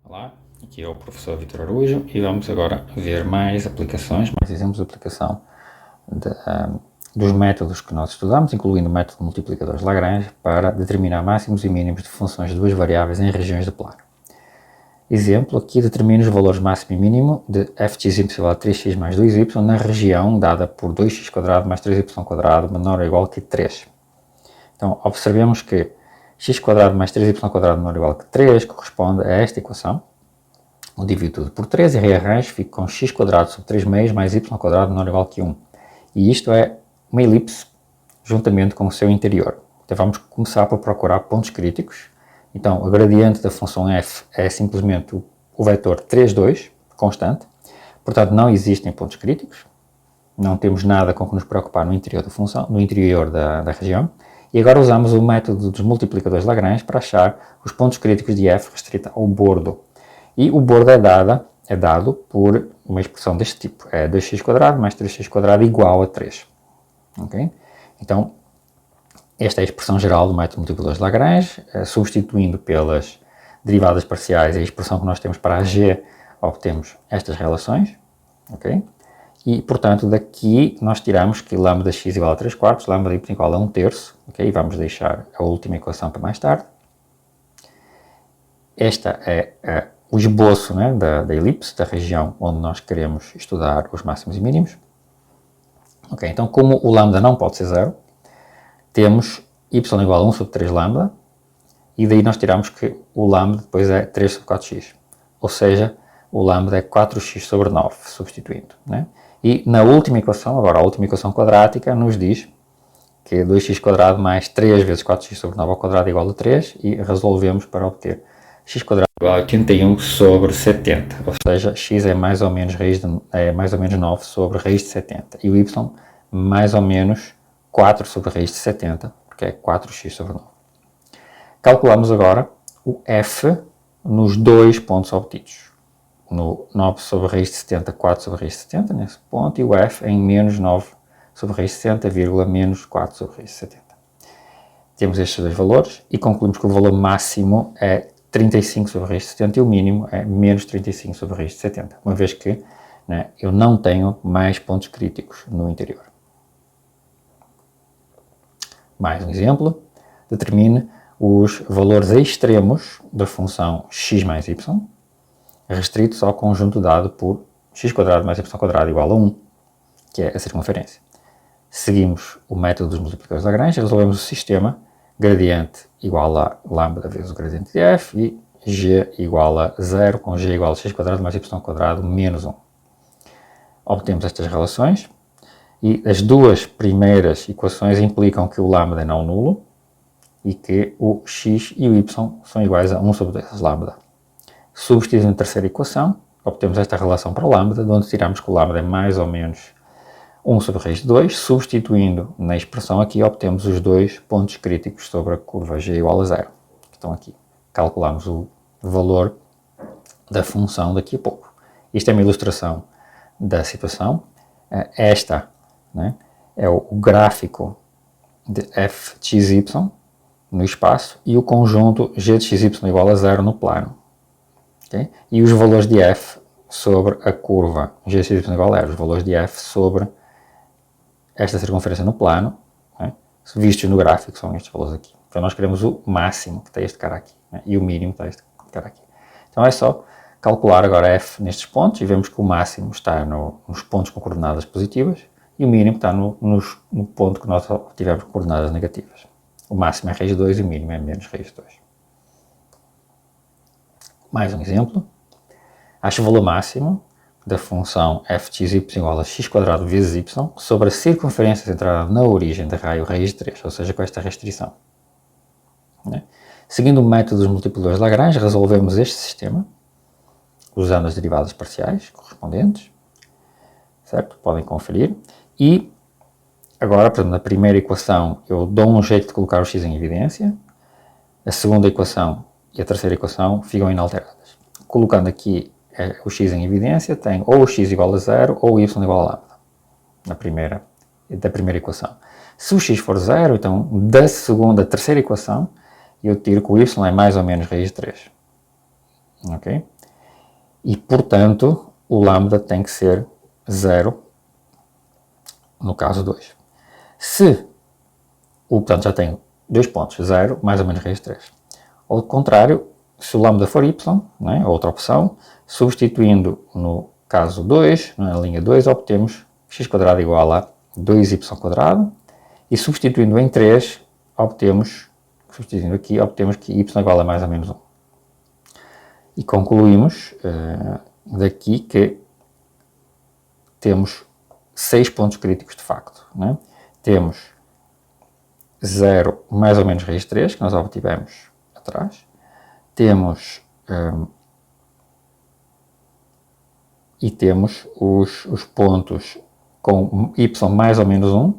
Olá, aqui é o professor Vitor Araújo e vamos agora ver mais aplicações, mais exemplos de aplicação dos métodos que nós estudamos, incluindo o método de multiplicadores de Lagrange, para determinar máximos e mínimos de funções de duas variáveis em regiões de plano. Exemplo, aqui determina os valores máximo e mínimo de f de x igual a 3x mais 2y na região dada por 2x² mais 3y² menor ou igual que 3. Então, observemos que x² mais 3y² menor ou igual que 3 corresponde a esta equação. Eu divido tudo por 3 e rearranjo, fico com x² sobre 3 meios mais y² menor ou igual que 1. E isto é uma elipse juntamente com o seu interior. Então vamos começar por procurar pontos críticos. Então o gradiente da função f é simplesmente o vetor 3, 2, constante. Portanto não existem pontos críticos. Não temos nada com que nos preocupar no interior da função, no interior da região. E agora usamos o método dos multiplicadores de Lagrange para achar os pontos críticos de f restrita ao bordo. E o bordo é dado por uma expressão deste tipo. É 2x² mais 3x² igual a 3. Okay? Então, esta é a expressão geral do método de multiplicadores de Lagrange. Substituindo pelas derivadas parciais e a expressão que nós temos para a g, obtemos estas relações. Okay? E, portanto, daqui nós tiramos que lambda x igual a 3/4, lambda y igual a 1/3. Okay? E vamos deixar a última equação para mais tarde. Esta é o esboço, né, da elipse, da região onde nós queremos estudar os máximos e mínimos. Ok, então como o lambda não pode ser zero, temos y igual a 1 sobre 3 lambda, e daí nós tiramos que o lambda depois é 3 sobre 4x. Ou seja, o lambda é 4x sobre 9, substituindo. Né? E na última equação, agora a última equação quadrática, nos diz que 2x² mais 3 vezes 4x sobre 9 ao quadrado é igual a 3, e resolvemos para obter x² igual a 81 sobre 70, ou seja, x é mais ou menos 9 sobre raiz de 70, e o y mais ou menos 4 sobre raiz de 70, porque é 4x sobre 9. Calculamos agora o f nos dois pontos obtidos, no 9 sobre raiz de 70, 4 sobre raiz de 70, nesse ponto, e o f em menos 9 sobre raiz de 70, menos 4 sobre raiz de 70. Temos estes dois valores e concluímos que o valor máximo é 35 sobre raiz de 70 e o mínimo é menos 35 sobre raiz de 70, uma vez que, né, eu não tenho mais pontos críticos no interior. Mais um exemplo, determine os valores extremos da função x mais y, restritos ao conjunto dado por x² mais y² igual a 1, que é a circunferência. Seguimos o método dos multiplicadores de Lagrange, resolvemos o sistema gradiente igual a lambda vezes o gradiente de f e g igual a 0 com g igual a x² mais y² menos 1. Obtemos estas relações e as duas primeiras equações implicam que o lambda é não nulo e que o x e o y são iguais a 1 sobre 2 lambda. Substituindo a terceira equação, obtemos esta relação para o lambda, de onde tiramos que o lambda é mais ou menos 1 sobre raiz de 2, substituindo na expressão aqui, obtemos os dois pontos críticos sobre a curva g igual a 0, que estão aqui. Calculamos o valor da função daqui a pouco. Isto é uma ilustração da situação. Esta, né, é o gráfico de f de xy no espaço e o conjunto g de xy igual a 0 no plano. Okay? E os valores de f sobre a curva g de xy igual a 0, os valores de f sobre esta circunferência no plano, né, vistos no gráfico, são estes valores aqui. Então nós queremos o máximo, que está este cara aqui, né, e o mínimo, que está este cara aqui. Então é só calcular agora f nestes pontos, e vemos que o máximo está nos pontos com coordenadas positivas, e o mínimo está no ponto que nós obtivemos com coordenadas negativas. O máximo é raiz de 2 e o mínimo é menos raiz de 2. Mais um exemplo. Acho o valor máximo da função f de xy igual a x² vezes y sobre a circunferência centrada na origem da raio raiz de 3, ou seja, com esta restrição. Né? Seguindo o método dos multiplicadores de Lagrange, resolvemos este sistema, usando as derivadas parciais correspondentes, certo? Podem conferir. E agora, por exemplo, na primeira equação, eu dou um jeito de colocar o x em evidência, a segunda equação e a terceira equação ficam inalteradas. Colocando aqui o x em evidência, tem ou o x igual a 0 ou o y igual a lambda, da primeira equação. Se o x for 0, então da terceira equação, eu tiro que o y é mais ou menos raiz de 3. Okay? E, portanto, o lambda tem que ser 0 no caso 2. Portanto, já tenho 2 pontos, 0 mais ou menos raiz de 3. Ao contrário, se o lambda for y, né, outra opção, substituindo no caso 2, na linha 2, obtemos x² igual a 2y², e substituindo em 3, obtemos que y igual a mais ou menos 1. E concluímos daqui que temos 6 pontos críticos de facto. Né? Temos 0 mais ou menos raiz de 3, que nós obtivemos atrás. Temos os pontos com y mais ou menos 1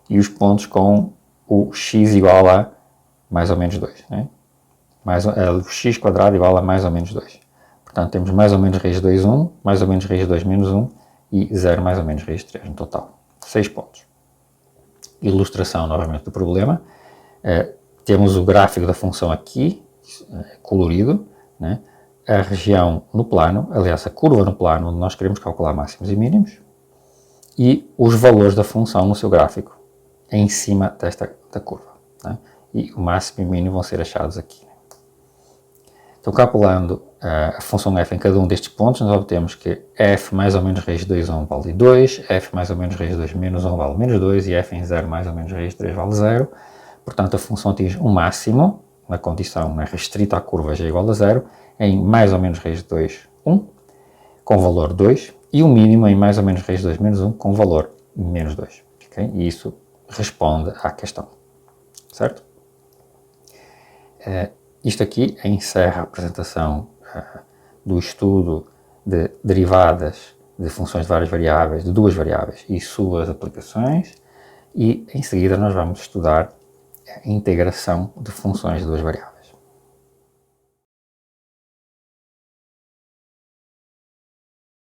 e os pontos com o x igual a mais ou menos 2. Né? O x² igual a mais ou menos 2. Portanto, temos mais ou menos raiz de 2, 1, mais ou menos raiz de 2 menos 1 e 0 mais ou menos raiz de 3 no total. 6 pontos. Ilustração novamente do problema. Temos o gráfico da função aqui, colorido, né? A região no plano, aliás, a curva no plano, onde nós queremos calcular máximos e mínimos, e os valores da função no seu gráfico, em cima da curva. Né? E o máximo e o mínimo vão ser achados aqui. Então, calculando a função f em cada um destes pontos, nós obtemos que f mais ou menos raiz de 2, 1 vale 2, f mais ou menos raiz de 2 menos 1 vale menos 2 e f em 0 mais ou menos raiz de 3 vale 0. Portanto, a função atinge um máximo, na condição restrita à curva g igual a 0, em mais ou menos raiz de 2, 1, com valor 2, e o mínimo em mais ou menos raiz de 2 menos 1, com valor menos 2. Okay? E isso responde à questão. Certo? Isto aqui encerra a apresentação do estudo de derivadas de funções de várias variáveis, de duas variáveis e suas aplicações, e em seguida nós vamos estudar a integração de funções de duas variáveis.